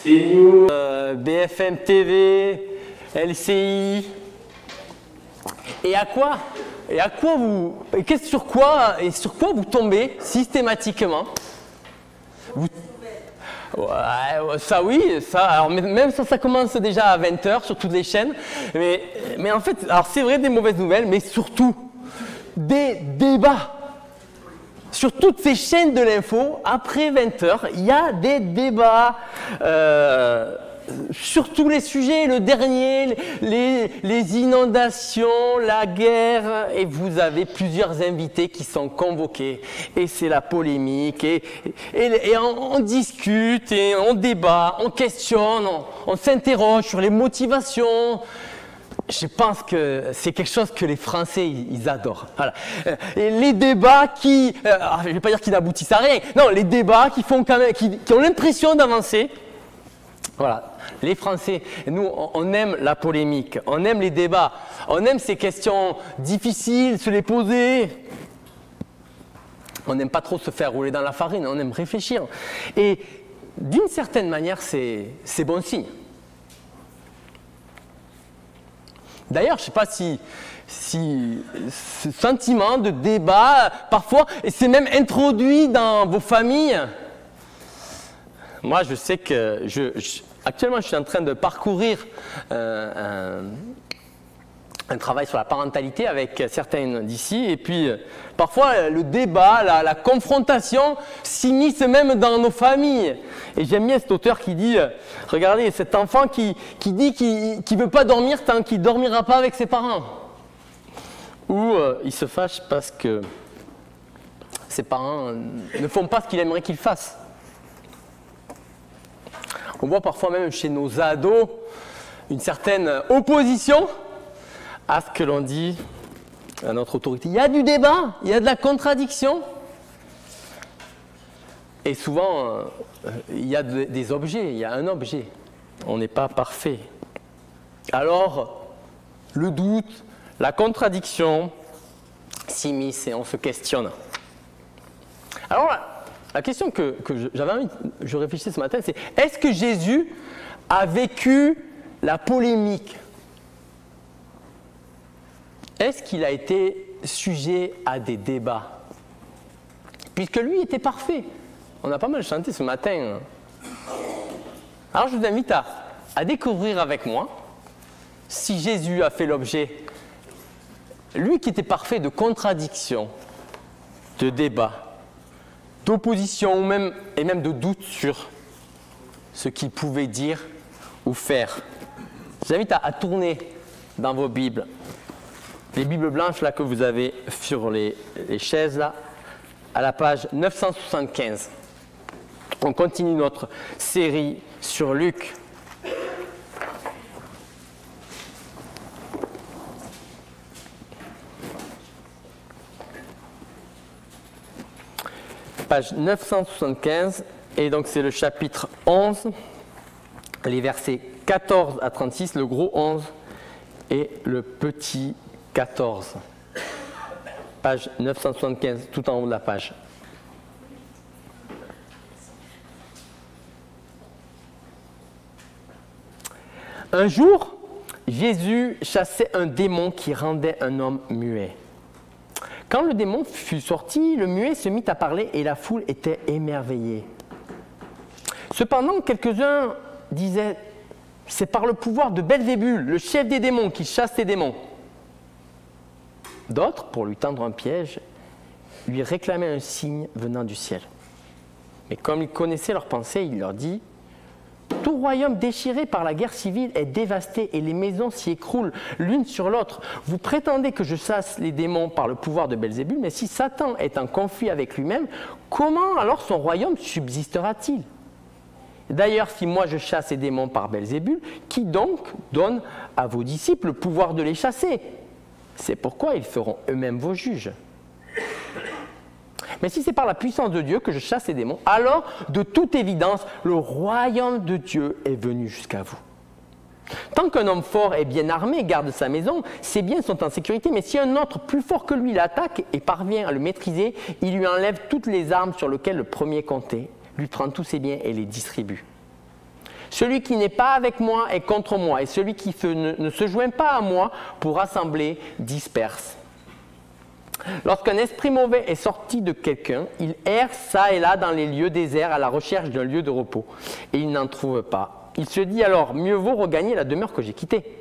CNews, BFM TV, LCI. Et sur quoi vous tombez systématiquement? Ouais, ça oui, ça. Alors même ça commence déjà à 20 h sur toutes les chaînes. Mais en fait, alors c'est vrai des mauvaises nouvelles, mais surtout des débats. Sur toutes ces chaînes de l'info, après 20 h, il y a des débats sur tous les sujets. Le dernier, les inondations, la guerre, et vous avez plusieurs invités qui sont convoqués. Et c'est la polémique, et on discute, et on débat, on questionne, on s'interroge sur les motivations. Je pense que c'est quelque chose que les Français, ils adorent. Voilà. Et les débats qui, je ne vais pas dire qu'ils n'aboutissent à rien, non, les débats qui font quand même, qui ont l'impression d'avancer. Voilà. Les Français, nous, on aime la polémique, on aime les débats, on aime ces questions difficiles, se les poser. On n'aime pas trop se faire rouler dans la farine, on aime réfléchir. Et d'une certaine manière, c'est bon signe. D'ailleurs, je ne sais pas si ce sentiment de débat, parfois, c'est même introduit dans vos familles. Moi, je sais que actuellement, je suis en train de parcourir un travail sur la parentalité avec certaines d'ici. Et puis, parfois, le débat, la confrontation s'immisce même dans nos familles. Et j'aime bien cet auteur qui dit, regardez, cet enfant qui dit qu'il ne veut pas dormir tant qu'il ne dormira pas avec ses parents. Ou il se fâche parce que ses parents ne font pas ce qu'il aimerait qu'ils fassent. On voit parfois même chez nos ados une certaine opposition à ce que l'on dit à notre autorité. Il y a du débat, il y a de la contradiction. Et souvent, il y a des objets, il y a un objet. On n'est pas parfait. Alors, le doute, la contradiction s'immiscent et on se questionne. Alors, la question que j'avais envie, je réfléchissais ce matin, c'est est-ce que Jésus a vécu la polémique? Est-ce qu'il a été sujet à des débats? Puisque lui était parfait. On a pas mal chanté ce matin. Alors je vous invite à découvrir avec moi si Jésus a fait l'objet, lui qui était parfait, de contradictions, de débats, d'opposition et même de doute sur ce qu'il pouvait dire ou faire. Je vous invite à tourner dans vos Bibles. Les Bibles blanches là, que vous avez sur les chaises, là, à la page 975. On continue notre série sur Luc. Page 975, et donc c'est le chapitre 11, les versets 14 à 36, le gros 11 et le petit 14. Page 975, tout en haut de la page. Un jour, Jésus chassait un démon qui rendait un homme muet. Quand le démon fut sorti, le muet se mit à parler et la foule était émerveillée. Cependant, quelques-uns disaient « C'est par le pouvoir de Belzébul, le chef des démons, qui chasse les démons. » D'autres, pour lui tendre un piège, lui réclamaient un signe venant du ciel. Mais comme il connaissait leurs pensées, il leur dit « Tout royaume déchiré par la guerre civile est dévasté et les maisons s'y écroulent l'une sur l'autre. Vous prétendez que je chasse les démons par le pouvoir de Belzébul, mais si Satan est en conflit avec lui-même, comment alors son royaume subsistera-t-il ? D'ailleurs, si moi je chasse les démons par Belzébul, qui donc donne à vos disciples le pouvoir de les chasser ? C'est pourquoi ils feront eux-mêmes vos juges. Mais si c'est par la puissance de Dieu que je chasse les démons, alors de toute évidence, le royaume de Dieu est venu jusqu'à vous. Tant qu'un homme fort et bien armé garde sa maison, ses biens sont en sécurité, mais si un autre plus fort que lui l'attaque et parvient à le maîtriser, il lui enlève toutes les armes sur lesquelles le premier comptait, lui prend tous ses biens et les distribue. Celui qui n'est pas avec moi est contre moi, et celui qui ne se joint pas à moi pour rassembler disperse. Lorsqu'un esprit mauvais est sorti de quelqu'un, il erre çà et là dans les lieux déserts à la recherche d'un lieu de repos, et il n'en trouve pas. Il se dit alors, mieux vaut regagner la demeure que j'ai quittée.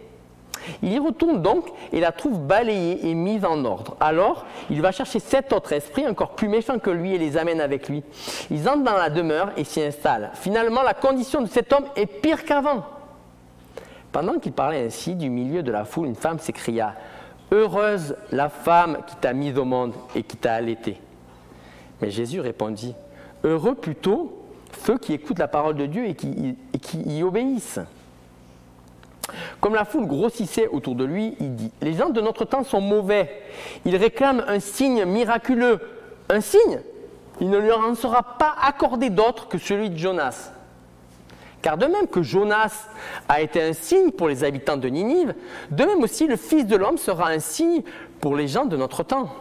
Il y retourne donc et la trouve balayée et mise en ordre. Alors, il va chercher 7 autres esprits encore plus méchants que lui et les amène avec lui. Ils entrent dans la demeure et s'y installent. Finalement, la condition de cet homme est pire qu'avant. Pendant qu'il parlait ainsi, du milieu de la foule, une femme s'écria « Heureuse la femme qui t'a mise au monde et qui t'a allaité. » Mais Jésus répondit « Heureux plutôt ceux qui écoutent la parole de Dieu et qui y obéissent. » Comme la foule grossissait autour de lui, il dit « Les gens de notre temps sont mauvais. Ils réclament un signe miraculeux. Un signe? Il ne leur en sera pas accordé d'autre que celui de Jonas. Car de même que Jonas a été un signe pour les habitants de Ninive, de même aussi le Fils de l'homme sera un signe pour les gens de notre temps.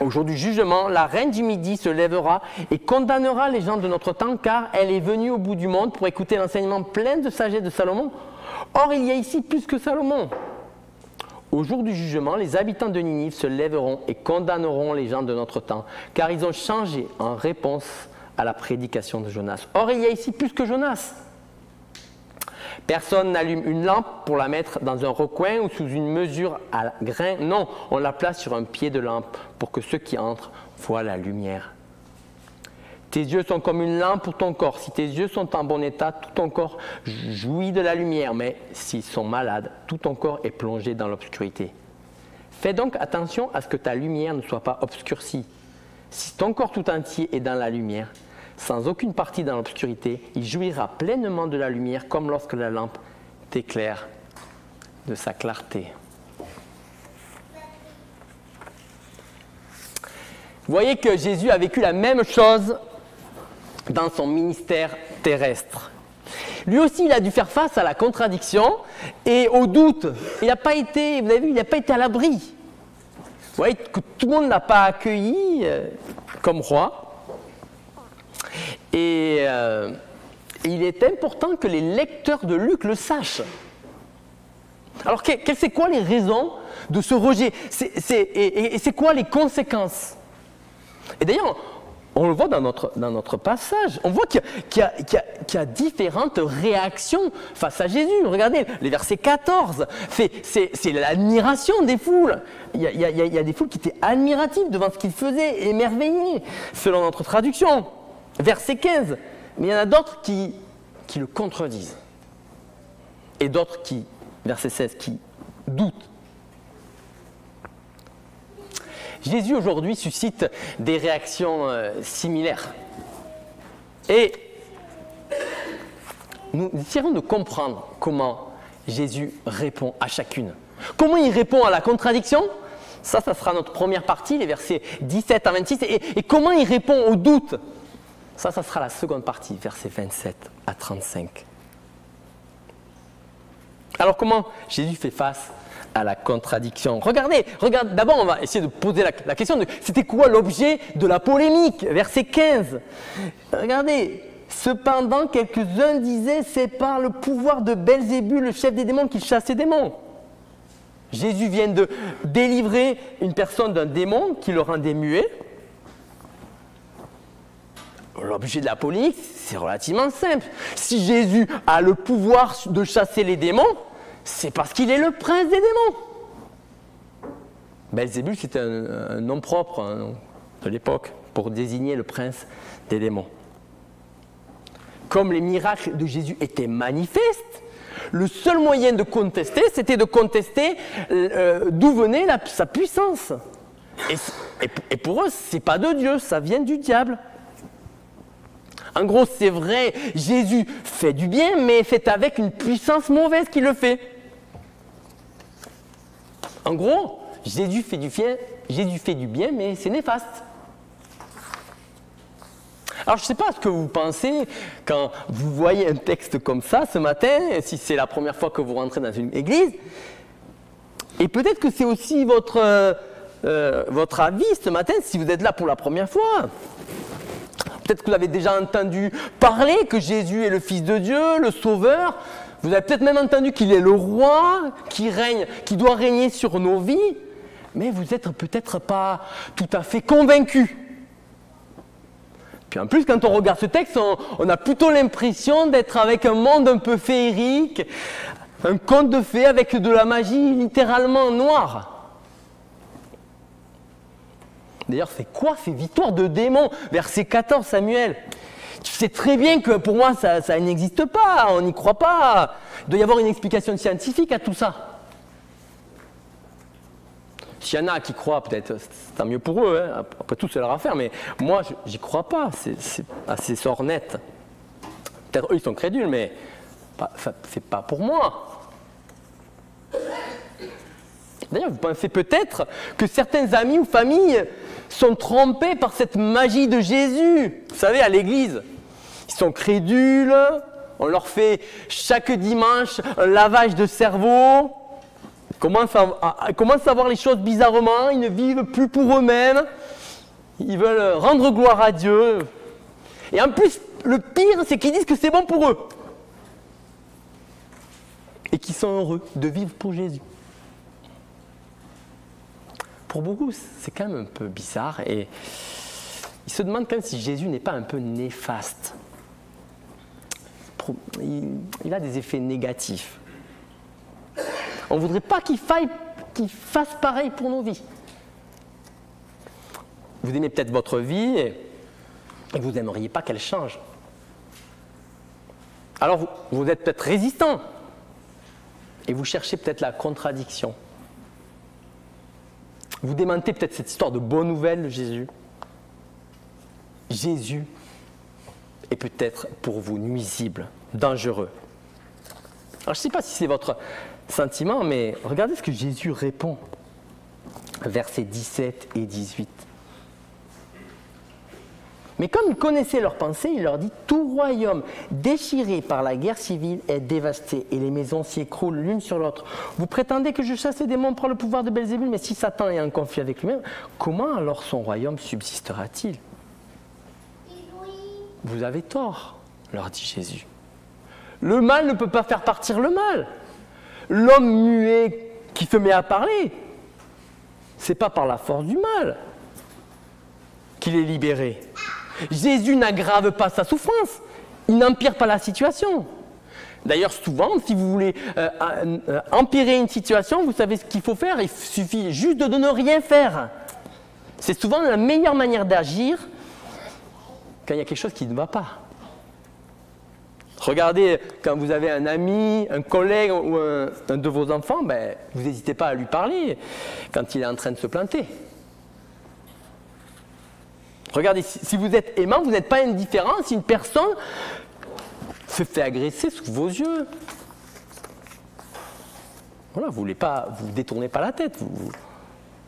Au jour du jugement, la reine du Midi se lèvera et condamnera les gens de notre temps, car elle est venue au bout du monde pour écouter l'enseignement plein de sagesse de Salomon. Or, il y a ici plus que Salomon. Au jour du jugement, les habitants de Ninive se lèveront et condamneront les gens de notre temps, car ils ont changé en réponse à la prédication de Jonas. Or, il y a ici plus que Jonas. Personne n'allume une lampe pour la mettre dans un recoin ou sous une mesure à grain. Non, on la place sur un pied de lampe pour que ceux qui entrent voient la lumière. Tes yeux sont comme une lampe pour ton corps. Si tes yeux sont en bon état, tout ton corps jouit de la lumière. Mais s'ils sont malades, tout ton corps est plongé dans l'obscurité. Fais donc attention à ce que ta lumière ne soit pas obscurcie. Si ton corps tout entier est dans la lumière, sans aucune partie dans l'obscurité, il jouira pleinement de la lumière comme lorsque la lampe t'éclaire de sa clarté. Vous voyez que Jésus a vécu la même chose dans son ministère terrestre. Lui aussi, il a dû faire face à la contradiction et au doute. Il n'a pas été, vous avez vu, il n'a pas été à l'abri. Vous voyez que tout le monde ne l'a pas accueilli comme roi. Et il est important que les lecteurs de Luc le sachent. Alors, c'est quoi les raisons de ce rejet? Et c'est quoi les conséquences? Et d'ailleurs, on le voit dans notre passage. On voit qu'il y a différentes réactions face à Jésus. Regardez, les versets 14, c'est l'admiration des foules. Il y a des foules qui étaient admiratives devant ce qu'il faisait, émerveillées, selon notre traduction. Verset 15, mais il y en a d'autres qui le contredisent. Et d'autres qui, verset 16, qui doutent. Jésus aujourd'hui suscite des réactions similaires. Et nous essaierons de comprendre comment Jésus répond à chacune. Comment il répond à la contradiction? Ça sera notre première partie, les versets 17 à 26. Et comment il répond au doute? Ça sera la seconde partie, versets 27 à 35. Alors comment Jésus fait face à la contradiction? Regardez, d'abord on va essayer de poser la question de c'était quoi l'objet de la polémique? Verset 15. Regardez, cependant quelques-uns disaient c'est par le pouvoir de Belzébul, le chef des démons, qu'il chasse les démons. Jésus vient de délivrer une personne d'un démon qui le rendait muet. L'objet de la polémique, c'est relativement simple. Si Jésus a le pouvoir de chasser les démons, c'est parce qu'il est le prince des démons. Belzébul, c'était un nom propre de l'époque pour désigner le prince des démons. Comme les miracles de Jésus étaient manifestes, le seul moyen de contester, c'était de contester d'où venait sa puissance. Et pour eux, ce n'est pas de Dieu, ça vient du diable. En gros, c'est vrai, Jésus fait du bien, mais fait avec une puissance mauvaise qui le fait. En gros, Jésus fait du bien, mais c'est néfaste. Alors, je ne sais pas ce que vous pensez quand vous voyez un texte comme ça ce matin, si c'est la première fois que vous rentrez dans une église. Et peut-être que c'est aussi votre avis ce matin, si vous êtes là pour la première fois. Peut-être que vous avez déjà entendu parler que Jésus est le Fils de Dieu, le Sauveur. Vous avez peut-être même entendu qu'il est le roi, qui règne, qui doit régner sur nos vies. Mais vous n'êtes peut-être pas tout à fait convaincu. Puis en plus, quand on regarde ce texte, on a plutôt l'impression d'être avec un monde un peu féerique, un conte de fées avec de la magie littéralement noire. D'ailleurs, c'est quoi ces victoires de démons? Verset 14, Samuel. Tu sais très bien que pour moi, ça n'existe pas, on n'y croit pas. Il doit y avoir une explication scientifique à tout ça. S'il y en a qui croient, peut-être, c'est tant mieux pour eux. Hein. Après tout, c'est leur affaire. Mais moi, j'y crois pas. C'est assez sort net. Peut-être eux, ils sont crédules, mais c'est pas pour moi. D'ailleurs, vous pensez peut-être que certains amis ou familles sont trompés par cette magie de Jésus. Vous savez, à l'église, ils sont crédules. On leur fait chaque dimanche un lavage de cerveau. Ils commencent à voir les choses bizarrement, ils ne vivent plus pour eux-mêmes, ils veulent rendre gloire à Dieu. Et en plus, le pire, c'est qu'ils disent que c'est bon pour eux. Et qu'ils sont heureux de vivre pour Jésus. Pour beaucoup, c'est quand même un peu bizarre et ils se demandent quand même si Jésus n'est pas un peu néfaste. Il a des effets négatifs. On ne voudrait pas qu'il fasse pareil pour nos vies. Vous aimez peut-être votre vie et vous n'aimeriez pas qu'elle change. Alors vous êtes peut-être résistant et vous cherchez peut-être la contradiction. Vous démentez peut-être cette histoire de bonne nouvelle de Jésus. Jésus est peut-être pour vous nuisible, dangereux. Alors je ne sais pas si c'est votre sentiment, mais regardez ce que Jésus répond. Versets 17 et 18. Mais comme il connaissait leurs pensées, il leur dit « Tout royaume déchiré par la guerre civile est dévasté et les maisons s'y écroulent l'une sur l'autre. Vous prétendez que je chasse les démons par le pouvoir de Belzébul, mais si Satan est en conflit avec lui-même, comment alors son royaume subsistera-t-il » Vous avez tort, leur dit Jésus. Le mal ne peut pas faire partir le mal. L'homme muet qui se met à parler, c'est pas par la force du mal qu'il est libéré. Jésus n'aggrave pas sa souffrance, il n'empire pas la situation. D'ailleurs, souvent, si vous voulez empirer une situation, vous savez ce qu'il faut faire, il suffit juste de ne rien faire. C'est souvent la meilleure manière d'agir quand il y a quelque chose qui ne va pas. Regardez, quand vous avez un ami, un collègue ou un de vos enfants, vous n'hésitez pas à lui parler quand il est en train de se planter. Regardez, si vous êtes aimant, vous n'êtes pas indifférent si une personne se fait agresser sous vos yeux. Voilà, vous ne détournez pas la tête,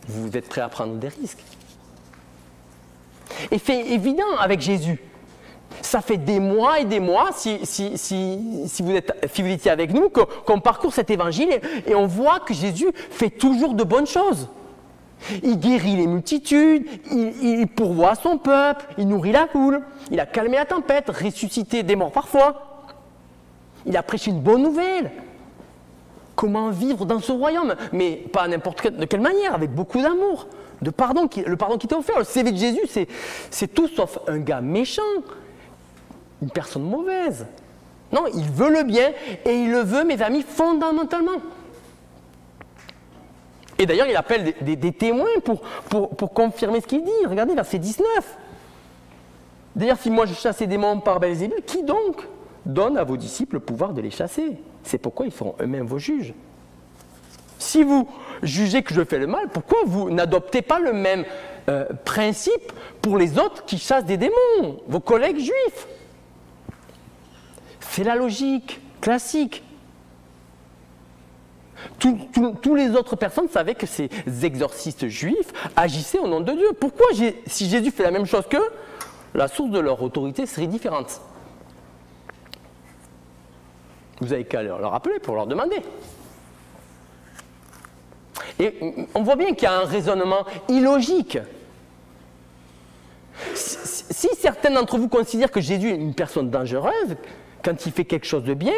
vous êtes prêt à prendre des risques. Et c'est évident avec Jésus. Ça fait des mois et des mois, si vous étiez avec nous, qu'on parcourt cet évangile et on voit que Jésus fait toujours de bonnes choses. Il guérit les multitudes, il pourvoit son peuple, il nourrit la foule, il a calmé la tempête, ressuscité des morts parfois. Il a prêché une bonne nouvelle. Comment vivre dans ce royaume? Mais pas de quelle manière, avec beaucoup d'amour, le pardon qui t'est offert. Le CV de Jésus, c'est tout sauf un gars méchant. Une personne mauvaise. Non, il veut le bien et il le veut, mes amis, fondamentalement. Et d'ailleurs, il appelle des témoins pour confirmer ce qu'il dit. Regardez, verset 19. D'ailleurs, si moi je chasse les démons par Belzébul, qui donc donne à vos disciples le pouvoir de les chasser? C'est pourquoi ils feront eux-mêmes vos juges. Si vous jugez que je fais le mal, pourquoi vous n'adoptez pas le même principe pour les autres qui chassent des démons, vos collègues juifs? C'est la logique classique. Tous les autres personnes savaient que ces exorcistes juifs agissaient au nom de Dieu. Pourquoi, si Jésus fait la même chose qu'eux, la source de leur autorité serait différente? Vous avez qu'à leur rappeler pour leur demander. Et on voit bien qu'il y a un raisonnement illogique. si certains d'entre vous considèrent que Jésus est une personne dangereuse, quand il fait quelque chose de bien,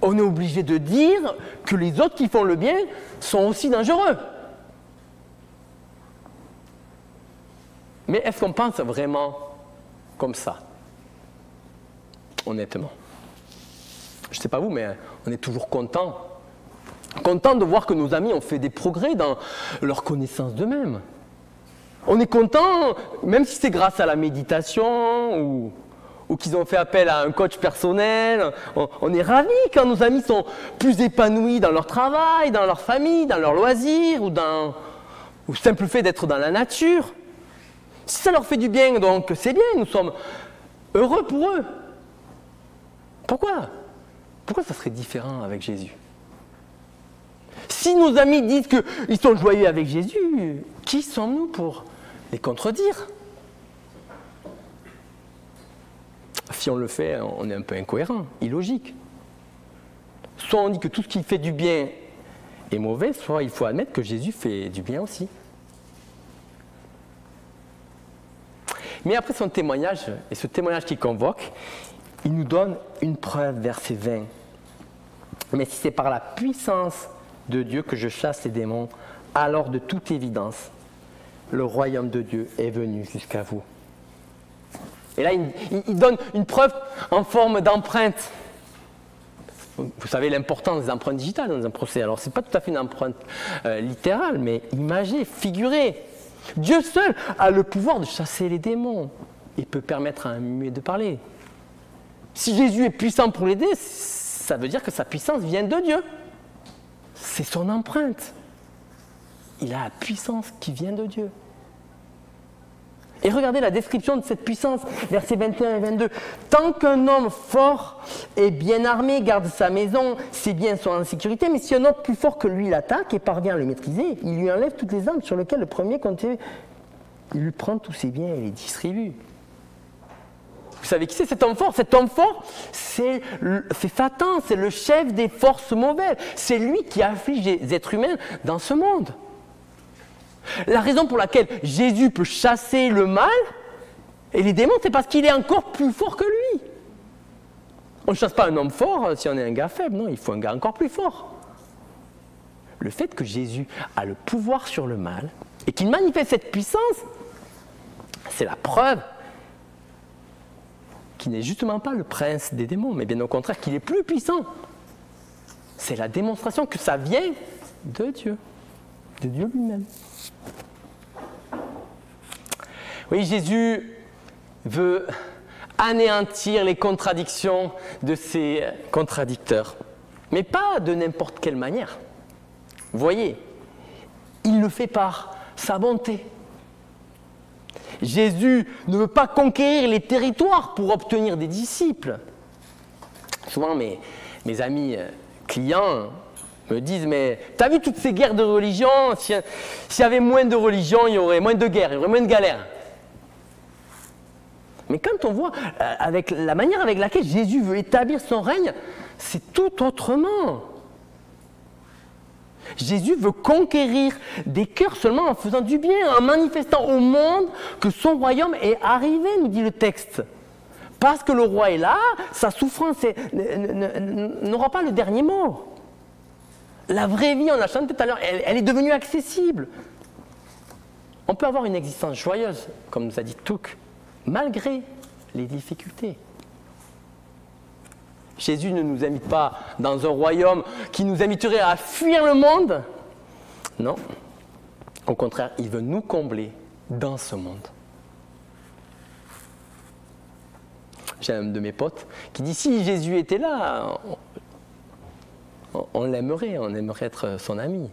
on est obligé de dire que les autres qui font le bien sont aussi dangereux. Mais est-ce qu'on pense vraiment comme ça? Honnêtement. Je ne sais pas vous, mais on est toujours content de voir que nos amis ont fait des progrès dans leur connaissance d'eux-mêmes. On est content, même si c'est grâce à la méditation ou qu'ils ont fait appel à un coach personnel. On est ravis quand nos amis sont plus épanouis dans leur travail, dans leur famille, dans leurs loisirs ou le simple fait d'être dans la nature. Si ça leur fait du bien, donc c'est bien, nous sommes heureux pour eux. Pourquoi ça serait différent avec Jésus? Si nos amis disent qu'ils sont joyeux avec Jésus, qui sommes-nous pour les contredire? Si on le fait, on est un peu incohérent, illogique. Soit on dit que tout ce qui fait du bien est mauvais, soit il faut admettre que Jésus fait du bien aussi. Mais après son témoignage, et ce témoignage qu'il convoque, il nous donne une preuve, verset 20. Mais si c'est par la puissance de Dieu que je chasse les démons, alors de toute évidence, le royaume de Dieu est venu jusqu'à vous. Et là, il donne une preuve en forme d'empreinte. Vous savez l'importance des empreintes digitales dans un procès. Alors, ce n'est pas tout à fait une empreinte littérale, mais imagée, figurée. Dieu seul a le pouvoir de chasser les démons. Il peut permettre à un muet de parler. Si Jésus est puissant pour l'aider, ça veut dire que sa puissance vient de Dieu. C'est son empreinte. Il a la puissance qui vient de Dieu. Et regardez la description de cette puissance, versets 21 et 22. Tant qu'un homme fort et bien armé garde sa maison, ses biens sont en sécurité, mais si un autre plus fort que lui l'attaque et parvient à le maîtriser, il lui enlève toutes les armes sur lesquelles le premier comptait. Il lui prend tous ses biens et les distribue. Vous savez qui c'est cet homme fort? Cet homme fort, c'est Satan, c'est le chef des forces mauvaises. C'est lui qui afflige les êtres humains dans ce monde. La raison pour laquelle Jésus peut chasser le mal et les démons, c'est parce qu'il est encore plus fort que lui. On ne chasse pas un homme fort si on est un gars faible, non, il faut un gars encore plus fort. Le fait que Jésus a le pouvoir sur le mal et qu'il manifeste cette puissance, c'est la preuve qu'il n'est justement pas le prince des démons, mais bien au contraire qu'il est plus puissant. C'est la démonstration que ça vient de Dieu lui-même. Oui, Jésus veut anéantir les contradictions de ses contradicteurs, mais pas de n'importe quelle manière. Vous voyez, il le fait par sa bonté. Jésus ne veut pas conquérir les territoires pour obtenir des disciples. Souvent, mes amis clients me disent, mais t'as vu toutes ces guerres de religion? S'il y avait moins de religion, il y aurait moins de guerres, il y aurait moins de galères. Mais quand on voit avec la manière avec laquelle Jésus veut établir son règne, c'est tout autrement. Jésus veut conquérir des cœurs seulement en faisant du bien, en manifestant au monde que son royaume est arrivé, nous dit le texte. Parce que le roi est là, sa souffrance n'aura pas le dernier mot. La vraie vie, on l'a chanté tout à l'heure, elle est devenue accessible. On peut avoir une existence joyeuse, comme nous a dit Touc, malgré les difficultés. Jésus ne nous invite pas dans un royaume qui nous inviterait à fuir le monde. Non. Au contraire, il veut nous combler dans ce monde. J'ai un de mes potes qui dit, si Jésus était là, on l'aimerait, on aimerait être son ami.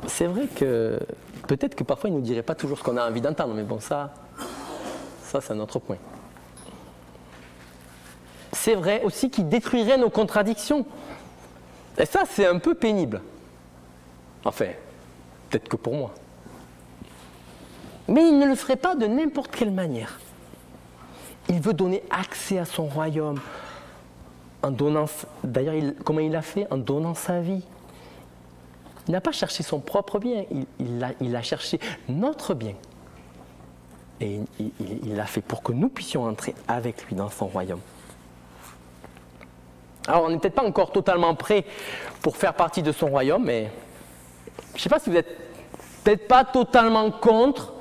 C'est vrai que peut-être que parfois il ne nous dirait pas toujours ce qu'on a envie d'entendre, mais bon, ça c'est un autre point. C'est vrai aussi qu'il détruirait nos contradictions. Et ça, c'est un peu pénible. Enfin, peut-être que pour moi. Mais il ne le ferait pas de n'importe quelle manière. Il veut donner accès à son royaume. En donnant, d'ailleurs, comment il l'a fait? En donnant sa vie. Il n'a pas cherché son propre bien, il a cherché notre bien. Et il l'a fait pour que nous puissions entrer avec lui dans son royaume. Alors, on n'est peut-être pas encore totalement prêt pour faire partie de son royaume, mais je ne sais pas si vous n'êtes peut-être pas totalement contre.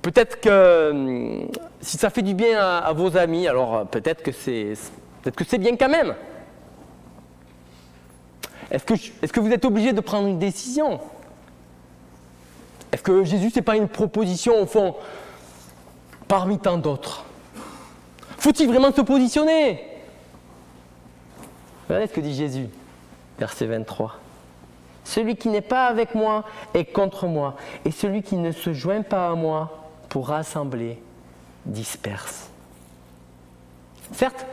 Peut-être que si ça fait du bien à vos amis, alors peut-être que c'est bien quand même. Est-ce que vous êtes obligé de prendre une décision? Est-ce que Jésus, ce n'est pas une proposition, au fond, parmi tant d'autres? Faut-il vraiment se positionner? Regardez ce que dit Jésus, verset 23. Celui qui n'est pas avec moi est contre moi, et celui qui ne se joint pas à moi pour rassembler disperse. Certes,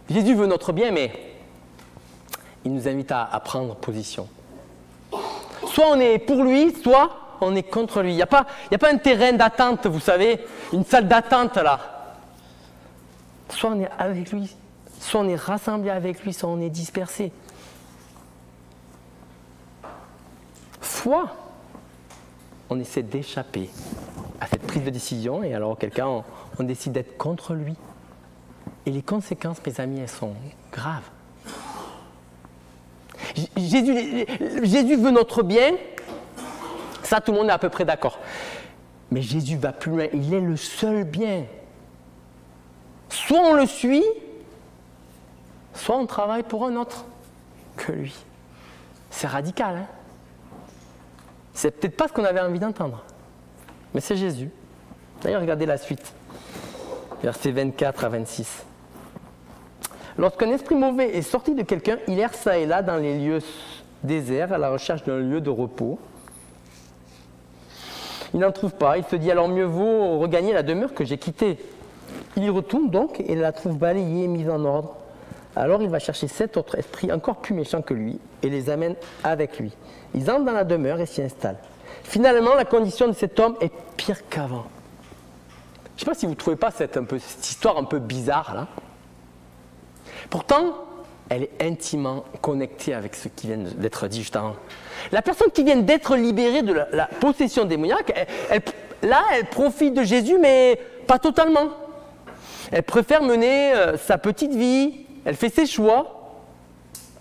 Jésus veut notre bien, mais il nous invite à prendre position. Soit on est pour lui, soit on est contre lui. Il n'y a pas un terrain d'attente, vous savez, une salle d'attente là. Soit on est avec lui, soit on est rassemblé avec lui, soit on est dispersé. Soit on essaie d'échapper à cette prise de décision et alors auquel cas on décide d'être contre lui. Et les conséquences, mes amis, elles sont graves. Jésus veut notre bien, ça tout le monde est à peu près d'accord. Mais Jésus va plus loin, il est le seul bien. Soit on le suit, soit on travaille pour un autre que lui. C'est radical, hein? C'est peut-être pas ce qu'on avait envie d'entendre, mais c'est Jésus. D'ailleurs, regardez la suite, versets 24 à 26. Lorsqu'un esprit mauvais est sorti de quelqu'un, il erre ça et là dans les lieux déserts à la recherche d'un lieu de repos. Il n'en trouve pas, il se dit alors mieux vaut regagner la demeure que j'ai quittée. Il y retourne donc et la trouve balayée et mise en ordre. Alors il va chercher 7 autres esprits encore plus méchants que lui et les amène avec lui. Ils entrent dans la demeure et s'y installent. Finalement, la condition de cet homme est pire qu'avant. Je ne sais pas si vous ne trouvez pas cette histoire un peu bizarre là. Pourtant, elle est intimement connectée avec ce qui vient d'être dit juste avant. La personne qui vient d'être libérée de la possession démoniaque, elle profite de Jésus, mais pas totalement. Elle préfère mener sa petite vie, elle fait ses choix,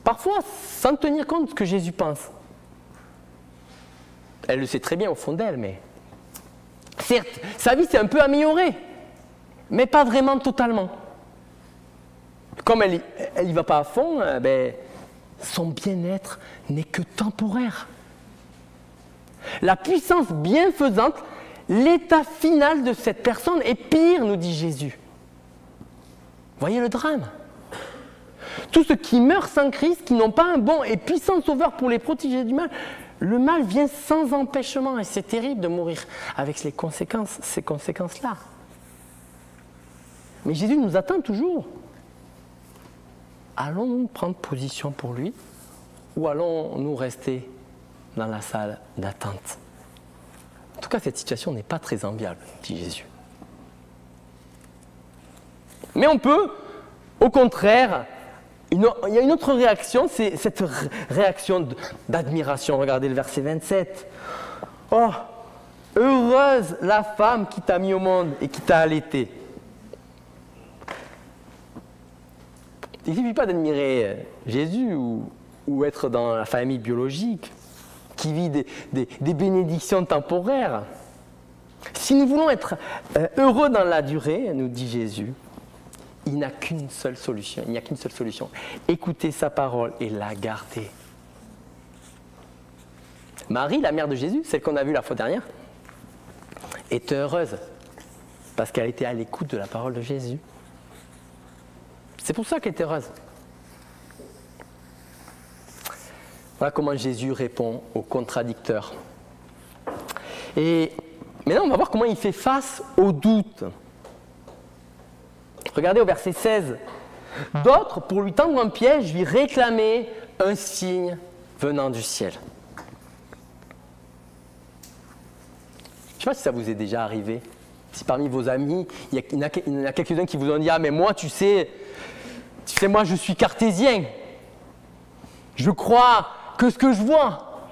parfois sans tenir compte de ce que Jésus pense. Elle le sait très bien au fond d'elle, mais certes, sa vie s'est un peu améliorée, mais pas vraiment totalement. Comme elle n'y va pas à fond, son bien-être n'est que temporaire. La puissance bienfaisante, l'état final de cette personne est pire, nous dit Jésus. Voyez le drame. Tous ceux qui meurent sans Christ, qui n'ont pas un bon et puissant sauveur pour les protéger du mal, le mal vient sans empêchement et c'est terrible de mourir avec ces conséquences-là. Mais Jésus nous attend toujours. Allons-nous prendre position pour lui ou allons-nous rester dans la salle d'attente? En tout cas, cette situation n'est pas très enviable, dit Jésus. Mais on peut, au contraire, il y a une autre réaction, c'est cette réaction d'admiration. Regardez le verset 27. « Oh, heureuse la femme qui t'a mis au monde et qui t'a allaité. » Il ne suffit pas d'admirer Jésus ou être dans la famille biologique qui vit des bénédictions temporaires. Si nous voulons être heureux dans la durée, nous dit Jésus, il n'y a qu'une seule solution. Il n'y a qu'une seule solution. Écoutez sa parole et la garder. Marie, la mère de Jésus, celle qu'on a vue la fois dernière, est heureuse parce qu'elle était à l'écoute de la parole de Jésus. C'est pour ça qu'elle est heureuse. Voilà comment Jésus répond aux contradicteurs. Et maintenant, on va voir comment il fait face aux doutes. Regardez au verset 16. D'autres, pour lui tendre un piège, lui réclamaient un signe venant du ciel. Je ne sais pas si ça vous est déjà arrivé. Si parmi vos amis, il y en a quelques-uns qui vous ont dit « Ah, mais moi, tu sais, moi, je suis cartésien. Je crois que ce que je vois. »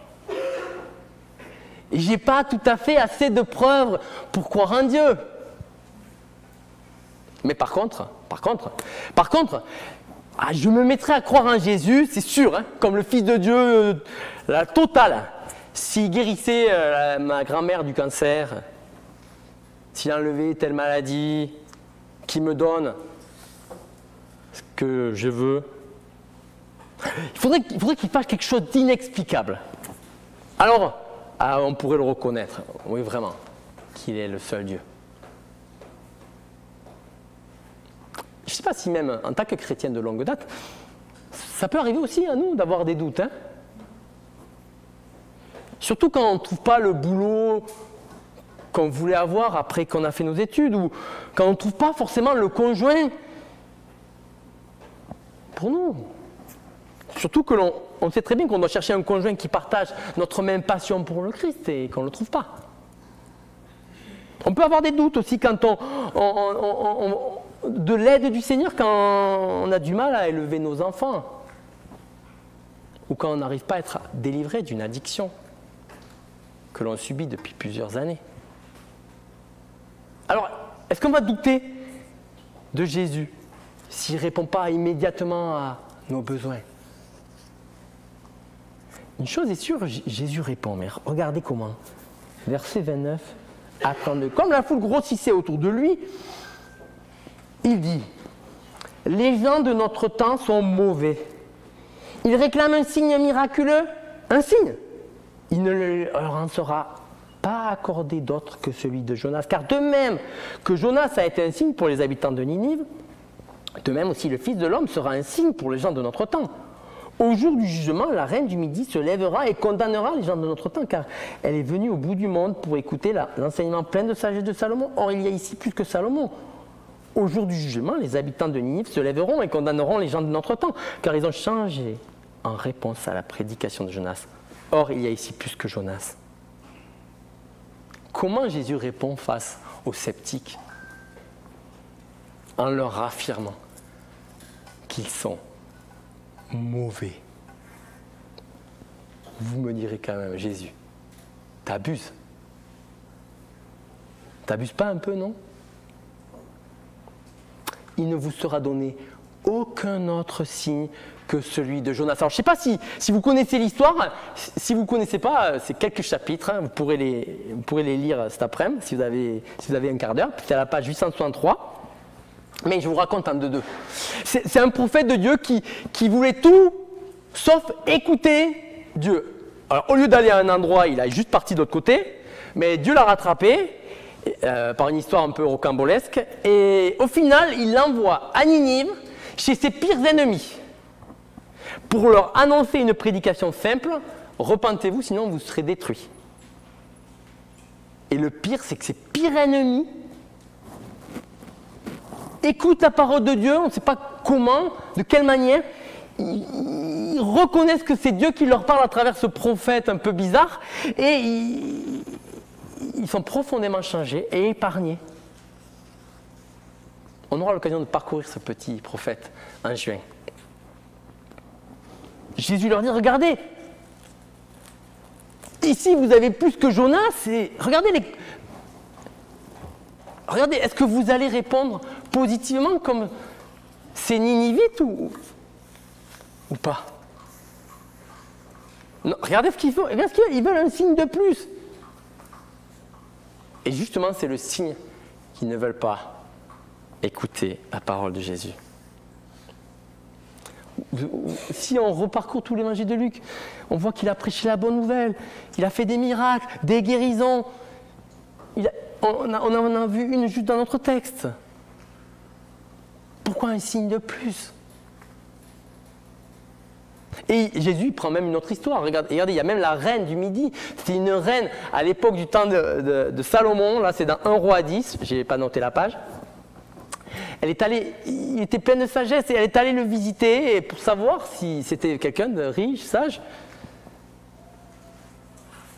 Et je n'ai pas tout à fait assez de preuves pour croire en Dieu. Mais par contre, je me mettrais à croire en Jésus, c'est sûr, hein, comme le Fils de Dieu, la totale. S'il guérissait ma grand-mère du cancer, s'il enlevait telle maladie, qu'il me donne ce que je veux, il faudrait qu'il fasse quelque chose d'inexplicable. Alors, on pourrait le reconnaître, oui vraiment, qu'il est le seul Dieu. Je ne sais pas si même en tant que chrétien de longue date, ça peut arriver aussi à nous d'avoir des doutes. Hein. Surtout quand on ne trouve pas le boulot qu'on voulait avoir après qu'on a fait nos études, ou quand on ne trouve pas forcément le conjoint pour nous. Surtout que on sait très bien qu'on doit chercher un conjoint qui partage notre même passion pour le Christ et qu'on ne le trouve pas. On peut avoir des doutes aussi quand de l'aide du Seigneur quand on a du mal à élever nos enfants ou quand on n'arrive pas à être délivré d'une addiction que l'on subit depuis plusieurs années. Alors, est-ce qu'on va douter de Jésus s'il ne répond pas immédiatement à nos besoins? Une chose est sûre, Jésus répond, mais regardez comment. Verset 29, à 32. Comme la foule grossissait autour de lui, il dit, « Les gens de notre temps sont mauvais. Ils réclament un signe miraculeux, un signe. Il ne leur en sera pas accordé d'autre que celui de Jonas. Car de même que Jonas a été un signe pour les habitants de Ninive, de même aussi le Fils de l'homme sera un signe pour les gens de notre temps. Au jour du jugement, la reine du Midi se lèvera et condamnera les gens de notre temps, car elle est venue au bout du monde pour écouter l'enseignement plein de sagesse de Salomon. Or, il y a ici plus que Salomon. Au jour du jugement, les habitants de Ninive se lèveront et condamneront les gens de notre temps, car ils ont changé en réponse à la prédication de Jonas. Or, il y a ici plus que Jonas. » Comment Jésus répond face aux sceptiques? En leur affirmant qu'ils sont mauvais. Vous me direz quand même, Jésus, t'abuses. T'abuses pas un peu, non? Il ne vous sera donné aucun autre signe que celui de Jonas. Alors, je ne sais pas si vous connaissez l'histoire. Si vous ne connaissez pas, c'est quelques chapitres. Hein, vous pourrez les lire cet après-midi si vous avez un quart d'heure. C'est à la page 863. Mais je vous raconte en deux. C'est un prophète de Dieu qui voulait tout sauf écouter Dieu. Alors, au lieu d'aller à un endroit, il est juste parti de l'autre côté. Mais Dieu l'a rattrapé par une histoire un peu rocambolesque. Et au final, il l'envoie à Ninive chez ses pires ennemis pour leur annoncer une prédication simple, repentez-vous, sinon vous serez détruits. Et le pire, c'est que ces pires ennemis écoutent la parole de Dieu, on ne sait pas comment, de quelle manière, ils reconnaissent que c'est Dieu qui leur parle à travers ce prophète un peu bizarre, et ils sont profondément changés et épargnés. On aura l'occasion de parcourir ce petit prophète en juin. Jésus leur dit, regardez, ici vous avez plus que Jonas, et regardez, est-ce que vous allez répondre positivement comme ces Ninivites ou pas? Non, regardez ce qu'ils font, regardez ce qu'ils veulent un signe de plus. Et justement, c'est le signe qu'ils ne veulent pas écouter la parole de Jésus. Si on reparcourt tout l'évangile de Luc, on voit qu'il a prêché la bonne nouvelle, il a fait des miracles, des guérisons. On en a vu une juste dans notre texte. Pourquoi un signe de plus? Et Jésus prend même une autre histoire. Regardez, il y a même la reine du Midi. C'était une reine à l'époque du temps de Salomon. Là, c'est dans 1 Roi 10. Je n'ai pas noté la page. Il était plein de sagesse et elle est allée le visiter pour savoir si c'était quelqu'un de riche, sage.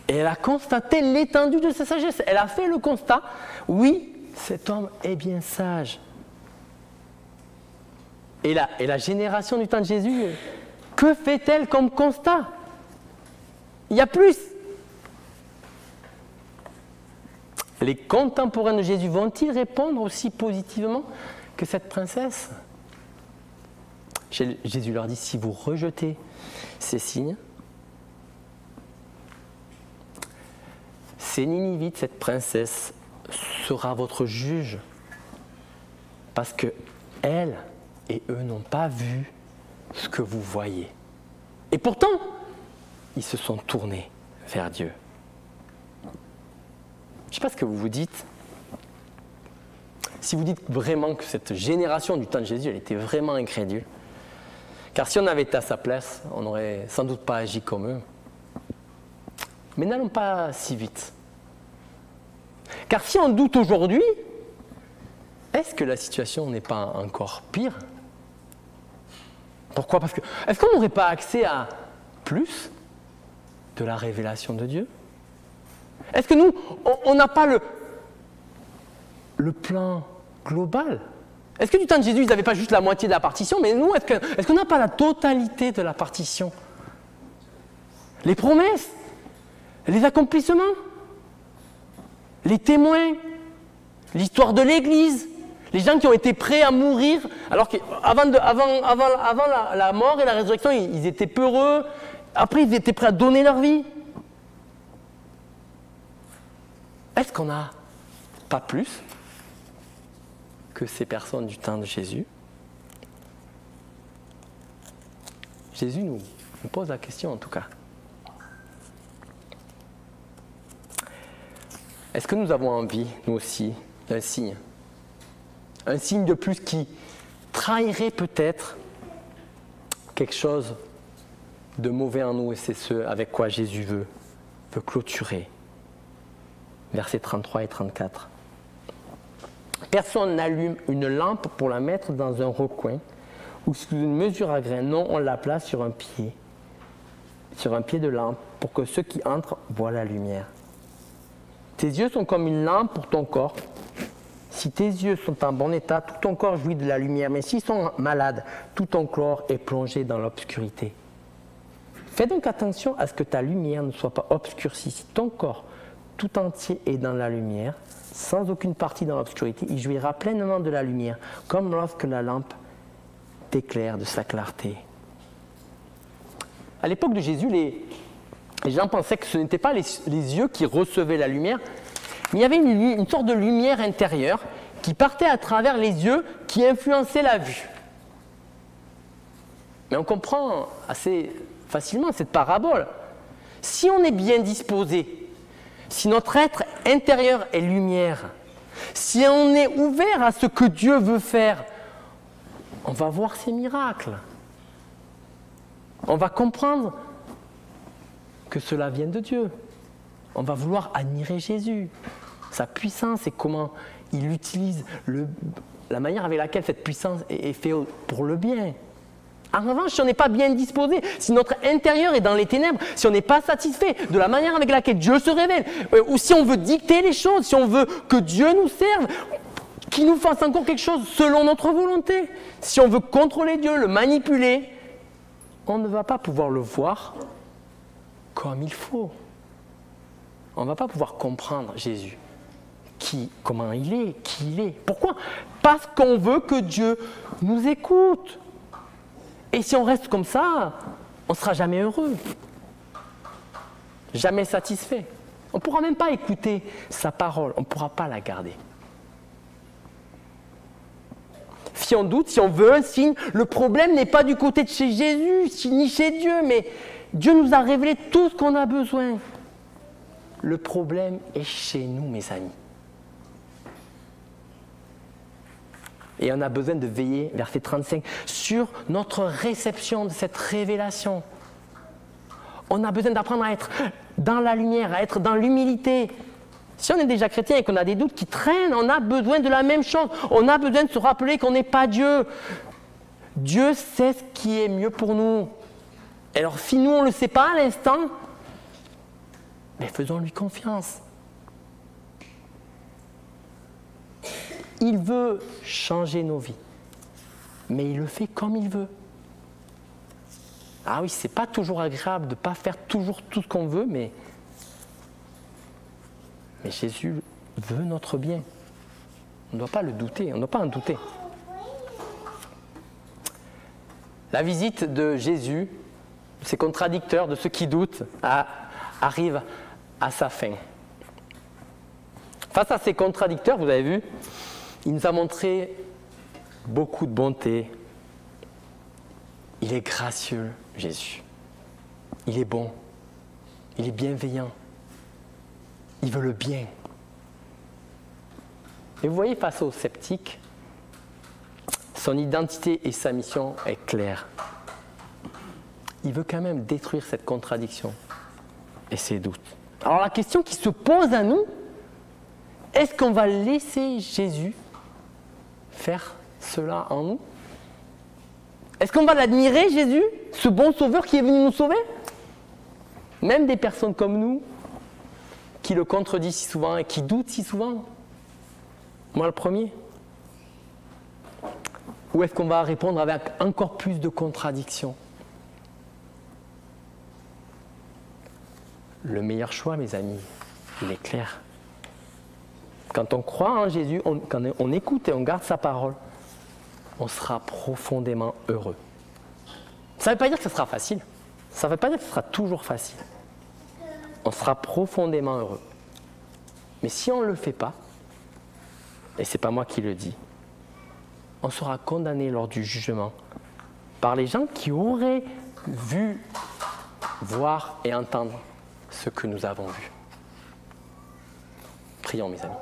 Et elle a constaté l'étendue de sa sagesse. Elle a fait le constat, oui, cet homme est bien sage. Et la génération du temps de Jésus, que fait-elle comme constat? Il y a plus. Les contemporains de Jésus vont-ils répondre aussi positivement que cette princesse? Jésus leur dit, si vous rejetez ces signes, c'est Ninivite, cette princesse, sera votre juge. Parce que elle et eux n'ont pas vu ce que vous voyez. Et pourtant, ils se sont tournés vers Dieu. Je ne sais pas ce que vous vous dites. Si vous dites vraiment que cette génération du temps de Jésus, elle était vraiment incrédule. Car si on avait été à sa place, on n'aurait sans doute pas agi comme eux. Mais n'allons pas si vite. Car si on doute aujourd'hui, est-ce que la situation n'est pas encore pire? Pourquoi? Parce que est-ce qu'on n'aurait pas accès à plus de la révélation de Dieu? Est-ce que nous, on n'a pas le plan global? Est-ce que du temps de Jésus, ils n'avaient pas juste la moitié de la partition? Mais nous, est-ce qu'on n'a pas la totalité de la partition? Les promesses, les accomplissements, les témoins, l'histoire de l'Église, les gens qui ont été prêts à mourir, alors qu'avant la mort et la résurrection, ils étaient peureux, après ils étaient prêts à donner leur vie. Est-ce qu'on n'a pas plus que ces personnes du temps de Jésus? Jésus nous pose la question en tout cas. Est-ce que nous avons envie, nous aussi, d'un signe? Un signe de plus qui trahirait peut-être quelque chose de mauvais en nous, et c'est ce avec quoi Jésus veut clôturer. Versets 33 et 34. Personne n'allume une lampe pour la mettre dans un recoin ou sous une mesure à grains. Non, on la place sur un pied de lampe, pour que ceux qui entrent voient la lumière. Tes yeux sont comme une lampe pour ton corps. Si tes yeux sont en bon état, tout ton corps jouit de la lumière. Mais s'ils sont malades, tout ton corps est plongé dans l'obscurité. Fais donc attention à ce que ta lumière ne soit pas obscurcie. Si ton corps tout entier est dans la lumière, sans aucune partie dans l'obscurité, il jouira pleinement de la lumière, comme lorsque la lampe t'éclaire de sa clarté. À l'époque de Jésus, les gens pensaient que ce n'étaient pas les yeux qui recevaient la lumière, mais il y avait une sorte de lumière intérieure qui partait à travers les yeux, qui influençait la vue. Mais on comprend assez facilement cette parabole. Si on est bien disposé, si notre être intérieur est lumière, si on est ouvert à ce que Dieu veut faire, on va voir ses miracles. On va comprendre que cela vient de Dieu. On va vouloir admirer Jésus, sa puissance et comment il utilise la manière avec laquelle cette puissance est faite pour le bien. En revanche, si on n'est pas bien disposé, si notre intérieur est dans les ténèbres, si on n'est pas satisfait de la manière avec laquelle Dieu se révèle, ou si on veut dicter les choses, si on veut que Dieu nous serve, qu'il nous fasse encore quelque chose selon notre volonté, si on veut contrôler Dieu, le manipuler, on ne va pas pouvoir le voir comme il faut. On ne va pas pouvoir comprendre Jésus, comment il est, qui il est. Pourquoi? Parce qu'on veut que Dieu nous écoute. Et si on reste comme ça, on ne sera jamais heureux, jamais satisfait. On ne pourra même pas écouter sa parole, on ne pourra pas la garder. Si on doute, si on veut un signe, le problème n'est pas du côté de chez Jésus, ni chez Dieu, mais Dieu nous a révélé tout ce qu'on a besoin. Le problème est chez nous, mes amis. Et on a besoin de veiller, verset 35, sur notre réception de cette révélation. On a besoin d'apprendre à être dans la lumière, à être dans l'humilité. Si on est déjà chrétien et qu'on a des doutes qui traînent, on a besoin de la même chose. On a besoin de se rappeler qu'on n'est pas Dieu. Dieu sait ce qui est mieux pour nous. Alors si nous, on ne le sait pas à l'instant, mais faisons-lui confiance. Il veut changer nos vies, mais il le fait comme il veut. Ah oui, c'est pas toujours agréable de ne pas faire toujours tout ce qu'on veut, mais Jésus veut notre bien. On ne doit pas le douter, on ne doit pas en douter. La visite de Jésus, de ces contradicteurs, de ceux qui doutent, arrive à sa fin. Face à ces contradicteurs, vous avez vu, il nous a montré beaucoup de bonté. Il est gracieux, Jésus. Il est bon. Il est bienveillant. Il veut le bien. Et vous voyez, face aux sceptiques, son identité et sa mission est claire. Il veut quand même détruire cette contradiction et ses doutes. Alors la question qui se pose à nous, est-ce qu'on va laisser Jésus faire cela en nous? Est-ce qu'on va l'admirer, Jésus, ce bon sauveur qui est venu nous sauver? Même des personnes comme nous, qui le contredisent si souvent et qui doutent si souvent. Moi le premier. Ou est-ce qu'on va répondre avec encore plus de contradictions? Le meilleur choix, mes amis, il est clair. Quand on croit en Jésus, quand on écoute et on garde sa parole, on sera profondément heureux. Ça ne veut pas dire que ce sera facile. Ça ne veut pas dire que ce sera toujours facile. On sera profondément heureux. Mais si on ne le fait pas, et ce n'est pas moi qui le dis, on sera condamné lors du jugement par les gens qui auraient vu, voir et entendre ce que nous avons vu. Prions, mes amis.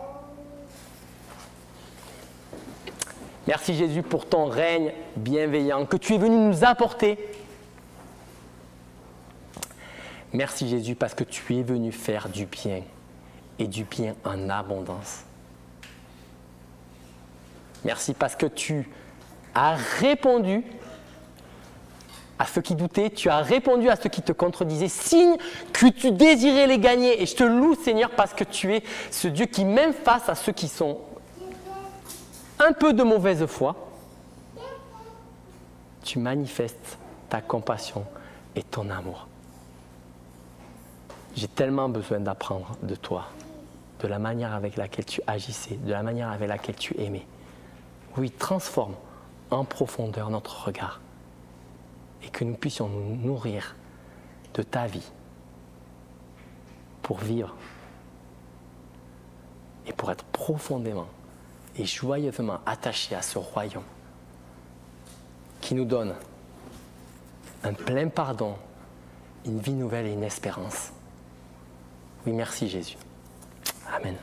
Merci Jésus pour ton règne bienveillant que tu es venu nous apporter. Merci Jésus parce que tu es venu faire du bien et du bien en abondance. Merci parce que tu as répondu à ceux qui doutaient, tu as répondu à ceux qui te contredisaient, signe que tu désirais les gagner. Et je te loue Seigneur parce que tu es ce Dieu qui, même face à ceux qui sont un peu de mauvaise foi, tu manifestes ta compassion et ton amour. J'ai tellement besoin d'apprendre de toi, de la manière avec laquelle tu agissais, de la manière avec laquelle tu aimais. Oui, transforme en profondeur notre regard et que nous puissions nous nourrir de ta vie pour vivre et pour être profondément et joyeusement attachés à ce royaume qui nous donne un plein pardon, une vie nouvelle et une espérance. Oui, merci Jésus. Amen.